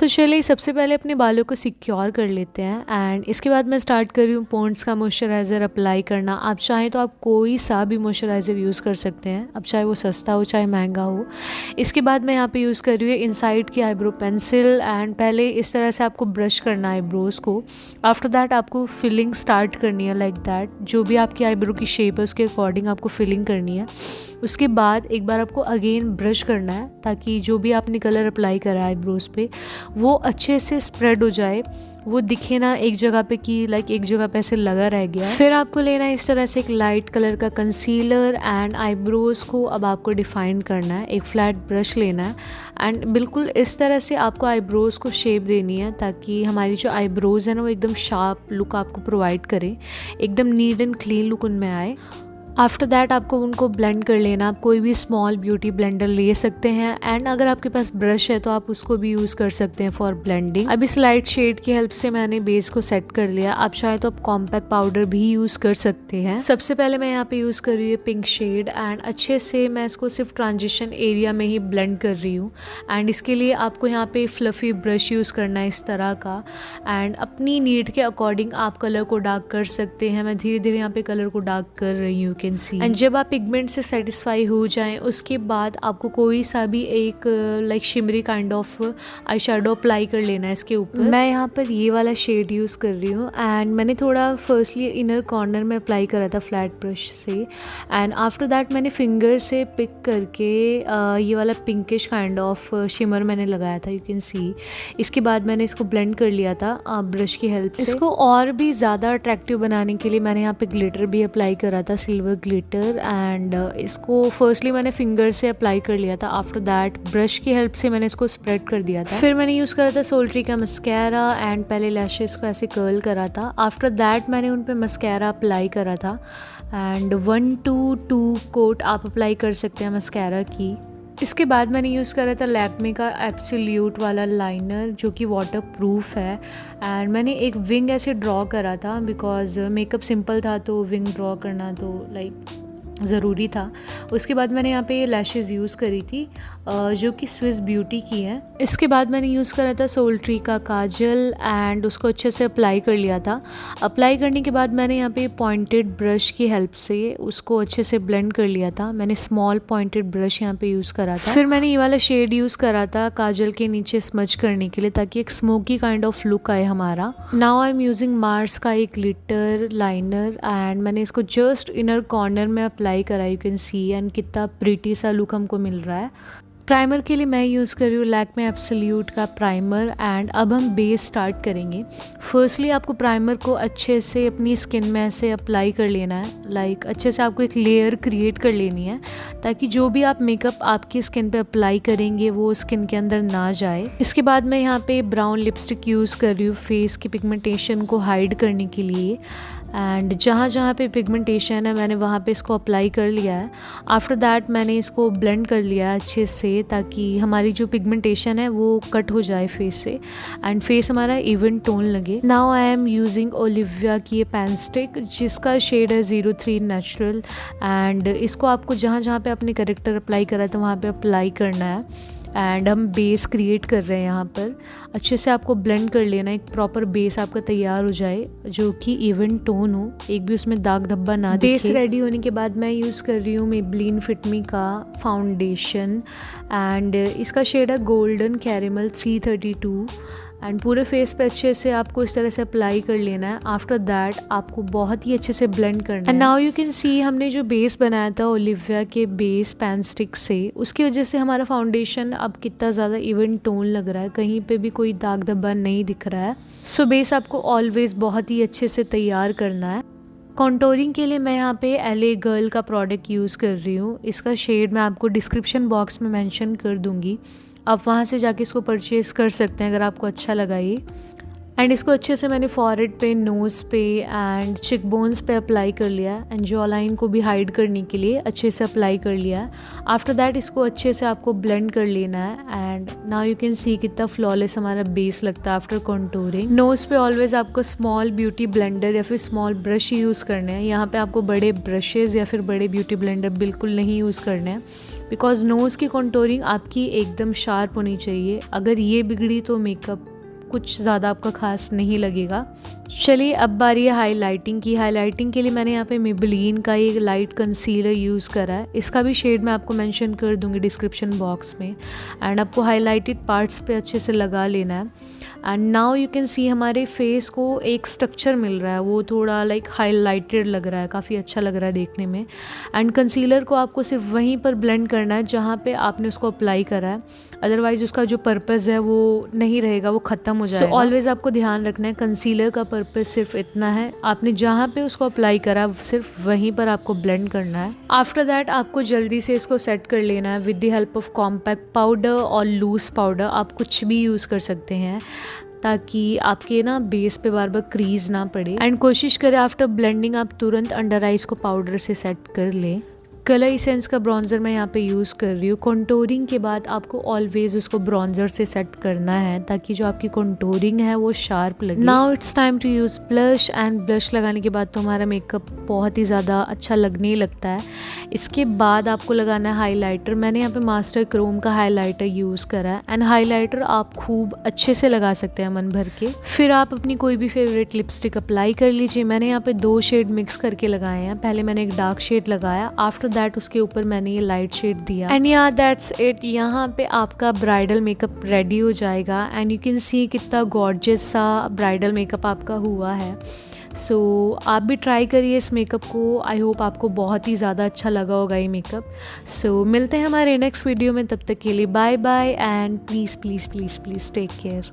चलिए सबसे पहले अपने बालों को सिक्योर कर लेते हैं एंड इसके बाद मैं स्टार्ट कर रही हूँ पॉन्ड्स का मॉइस्चराइज़र अप्लाई करना। आप चाहें तो आप कोई सा भी मॉइस्चराइज़र यूज़ कर सकते हैं, अब चाहे वो सस्ता हो चाहे महंगा हो। इसके बाद मैं यहाँ पे यूज़ कर रही हूँ इनसाइड की आईब्रो पेंसिल एंड पहले इस तरह से आपको ब्रश करना है आईब्रोज़ को। आफ्टर दैट आपको फिलिंग स्टार्ट करनी है लाइक दैट, जो भी आपकी आईब्रो की शेप है उसके अकॉर्डिंग आपको फिलिंग करनी है। उसके बाद एक बार आपको अगेन ब्रश करना है ताकि जो भी आपने कलर अप्लाई करा है आईब्रोज़ पे वो अच्छे से स्प्रेड हो जाए, वो दिखे ना एक जगह पे कि लाइक एक जगह पे ऐसे लगा रह गया। फिर आपको लेना है इस तरह से एक लाइट कलर का कंसीलर एंड आईब्रोज़ को अब आपको डिफ़ाइन करना है। एक फ्लैट ब्रश लेना है एंड बिल्कुल इस तरह से आपको आईब्रोज़ को शेप देनी है ताकि हमारी जो आईब्रोज़ है ना वो एकदम शार्प लुक आपको प्रोवाइड करें, एकदम नीट एंड क्लीन लुक उनमें आए। आफ्टर दैट आपको उनको ब्लेंड कर लेना। आप कोई भी स्मॉल ब्यूटी ब्लेंडर ले सकते हैं एंड अगर आपके पास ब्रश है तो आप उसको भी यूज़ कर सकते हैं फॉर ब्लेंडिंग। अब इस लाइट शेड की हेल्प से मैंने बेस को सेट कर लिया। आप चाहे तो आप कॉम्पैक्ट पाउडर भी यूज़ कर सकते हैं। सबसे पहले मैं यहाँ पे यूज़ कर रही हूँ पिंक शेड एंड अच्छे से मैं इसको सिर्फ ट्रांजिशन एरिया में ही ब्लेंड कर रही हूँ एंड इसके लिए आपको यहाँ पे फ्लफ़ी ब्रश यूज़ करना है इस तरह का एंड अपनी नीड के अकॉर्डिंग आप कलर को डार्क कर सकते हैं। मैं धीरे धीरे यहाँ पे कलर को डार्क कर रही हूँ एंड जब आप पिगमेंट से सेटिस्फाई हो जाएं उसके बाद आपको कोई सा भी एक like shimmery kind of eye shadow apply कर लेना है इसके ऊपर। मैं यहाँ पर ये वाला शेड यूज़ कर रही हूँ एंड मैंने थोड़ा फर्स्टली इनर कॉर्नर में अप्लाई करा था फ्लैट ब्रश से एंड आफ्टर दैट मैंने फिंगर से पिक करके ये वाला पिंकिश काइंड ऑफ शिमर मैंने लगाया था, यू कैन सी। इसके बाद मैंने इसको ब्लेंड कर लिया था ब्रश की हेल्प से। इसको और भी ज़्यादा अट्रैक्टिव बनाने के लिए मैंने यहाँ पे ग्लिटर भी अप्लाई करा था, सिल्वर ग्लिटर एंड इसको फर्स्टली मैंने फिंगर से अप्लाई कर लिया था। आफ्टर दैट ब्रश की हेल्प से मैंने इसको स्प्रेड कर दिया था। फिर मैंने यूज़ करा था सोल्ट्री का मस्कैरा एंड पहले लैशेस को ऐसे कर्ल करा था। आफ्टर दैट मैंने उन पे मस्कैरा अप्लाई करा था एंड 1 to 2 कोट आप अप्लाई कर सकते हैं मस्कैरा की। इसके बाद मैंने यूज़ करा था लैक्मे का एब्सोल्यूट वाला लाइनर जो कि वाटर प्रूफ है एंड मैंने एक विंग ऐसे ड्रॉ करा था बिकॉज मेकअप सिंपल था तो विंग ड्रॉ करना तो लाइक ज़रूरी था। उसके बाद मैंने यहाँ पे लैशेज़ यूज़ करी थी जो कि स्विस ब्यूटी की है। इसके बाद मैंने यूज़ करा था सोल्ट्री का काजल एंड उसको अच्छे से अप्लाई कर लिया था। अप्लाई करने के बाद मैंने यहाँ पे पॉइंटेड ब्रश की हेल्प से उसको अच्छे से ब्लेंड कर लिया था। मैंने स्मॉल पॉइंटेड ब्रश यहाँ पे यूज़ करा था। फिर मैंने ये वाला शेड यूज़ करा था काजल के नीचे स्मज करने के लिए ताकि एक स्मोकी काइंड ऑफ लुक आए हमारा। Now I am using Mars का एक ग्लिटर लाइनर एंड मैंने इसको जस्ट इनर कॉर्नर में अप्लाई करा, यू कैन सी एंड कितना प्रिटी सा लुक हमको मिल रहा है। प्राइमर के लिए मैं यूज़ कर रही हूँ लैक्मे एब्सोल्यूट का प्राइमर एंड अब हम बेस स्टार्ट करेंगे। फर्स्टली आपको प्राइमर को अच्छे से अपनी स्किन में ऐसे अप्लाई कर लेना है, लाइक अच्छे से आपको एक लेयर क्रिएट कर लेनी है ताकि जो भी आप मेकअप आपकी स्किन पे अप्लाई करेंगे वो स्किन के अंदर ना जाए। इसके बाद मैं यहाँ पे ब्राउन लिपस्टिक यूज़ कर रही हूँ फेस की पिगमेंटेशन को हाइड करने के लिए एंड जहाँ जहाँ पे पिगमेंटेशन है मैंने वहाँ पे इसको अप्लाई कर लिया है। आफ्टर दैट मैंने इसको ब्लेंड कर लिया है अच्छे से ताकि हमारी जो पिगमेंटेशन है वो कट हो जाए फेस से एंड फेस हमारा इवन टोन लगे। Now I am using Olivia की ये पेन स्टिक जिसका शेड है 03 नेचुरल एंड इसको आपको जहाँ जहाँ पे अपने करेक्टर अप्लाई करा था वहाँ पे अप्लाई करना है एंड हम बेस क्रिएट कर रहे हैं। यहाँ पर अच्छे से आपको ब्लेंड कर लेना, एक प्रॉपर बेस आपका तैयार हो जाए जो कि इवन टोन हो, एक भी उसमें दाग धब्बा ना दिखे। बेस रेडी होने के बाद मैं यूज़ कर रही हूँ मेबेलिन फिट मी का फाउंडेशन एंड इसका शेड है गोल्डन कैरेमल 332 एंड पूरे फेस पे अच्छे से आपको इस तरह से अप्लाई कर लेना है। आफ्टर दैट आपको बहुत ही अच्छे से ब्लेंड करना है। And now you can see हमने जो बेस बनाया था ओलिविया के बेस पेन स्टिक से, उसकी वजह से हमारा फाउंडेशन अब कितना ज़्यादा इवन टोन लग रहा है, कहीं पे भी कोई दाग धब्बा नहीं दिख रहा है। सो बेस आपको ऑलवेज बहुत ही अच्छे से तैयार करना है। कॉन्टोरिंग के लिए मैं यहाँ पे LA गर्ल का प्रोडक्ट यूज़ कर रही हूँ। इसका शेड मैं आपको डिस्क्रिप्शन बॉक्स में मेंशन कर दूँगी, आप वहाँ से जाके इसको परचेज़ कर सकते हैं अगर आपको अच्छा लगा ये। एंड इसको अच्छे से मैंने फॉरहेड पे, नोज़ पे एंड चिक बोन्स पे अप्लाई कर लिया है एंड जॉ लाइन को भी हाइड करने के लिए अच्छे से अप्लाई कर लिया है। आफ्टर दैट इसको अच्छे से आपको ब्लेंड कर लेना है and now you can see कितना फ्लॉलेस हमारा बेस लगता है आफ्टर कॉन्टूरिंग। नोज़ पे ऑलवेज आपको स्मॉल ब्यूटी ब्लेंडर या फिर स्मॉल ब्रश यूज़ करने हैं। यहाँ पे आपको बड़े ब्रशेज़ या फिर बड़े ब्यूटी ब्लेंडर बिल्कुल नहीं यूज़ करने हैं, बिकॉज नोज़ की कॉन्टूरिंग आपकी एकदम शार्प होनी चाहिए। अगर ये बिगड़ी तो मेकअप कुछ ज़्यादा आपका खास नहीं लगेगा। चलिए अब बारी है हाईलाइटिंग की। हाईलाइटिंग के लिए मैंने यहाँ पे मेबेलिन का ये लाइट कंसीलर यूज़ करा है। इसका भी शेड मैं आपको मेंशन कर दूँगी डिस्क्रिप्शन बॉक्स में। एंड आपको हाईलाइटेड पार्ट्स पे अच्छे से लगा लेना है। And now you can see हमारे फेस को एक स्ट्रक्चर मिल रहा है, वो थोड़ा लाइक हाईलाइटेड लग रहा है, काफ़ी अच्छा लग रहा है देखने में। एंड कंसीलर को आपको सिर्फ वहीं पर ब्लेंड करना है जहाँ पे आपने उसको अप्लाई करा है, अदरवाइज़ उसका जो पर्पज़ है वो नहीं रहेगा, वो ख़त्म हो जाएगा। सो ऑलवेज आपको ध्यान रखना है कंसीलर का पर्पज़ सिर्फ इतना है, आपने जहाँ पे उसको अप्लाई करा सिर्फ वहीं पर आपको ब्लेंड करना है। आफ्टर दैट आपको जल्दी से इसको सेट कर लेना है with the help of compact powder और लूज पाउडर। आप कुछ भी यूज़ कर सकते हैं ताकि आपके ना बेस पे बार बार क्रीज ना पड़े। एंड कोशिश करें आफ्टर ब्लेंडिंग आप तुरंत अंडर आइज को पाउडर से सेट कर लें। कलर इसेंस का ब्रॉन्ज़र मैं यहाँ पे यूज़ कर रही हूँ। कॉन्टोरिंग के बाद आपको ऑलवेज उसको ब्रॉन्ज़र से सेट करना है ताकि जो आपकी कॉन्टोरिंग है वो शार्प लगे। Now it's time to use blush. And blush लगाने के बाद तो हमारा मेकअप बहुत ही ज़्यादा अच्छा लगने लगता है। इसके बाद आपको लगाना है हाईलाइटर। मैंने यहाँ पे मास्टर क्रोम का हाईलाइटर यूज़ करा है। एंड हाईलाइटर आप खूब अच्छे से लगा सकते हैं मन भर के। फिर आप अपनी कोई भी फेवरेट लिपस्टिक अप्लाई कर लीजिए। मैंने यहाँ पे 2 शेड मिक्स करके लगाए हैं। पहले मैंने एक डार्क शेड लगाया, आफ्टर दैट उसके ऊपर मैंने ये लाइट शेड दिया। एंड या दैट्स इट। यहाँ पे आपका ब्राइडल मेकअप रेडी हो जाएगा। एंड यू कैन सी कितना गॉर्जियस सा ब्राइडल मेकअप आपका हुआ है। सो आप भी ट्राई करिए इस मेकअप को। आई होप आपको बहुत ही ज़्यादा अच्छा लगा होगा ये मेकअप। सो मिलते हैं हमारे नेक्स्ट वीडियो में, तब तक के लिए bye bye and please please please please take care.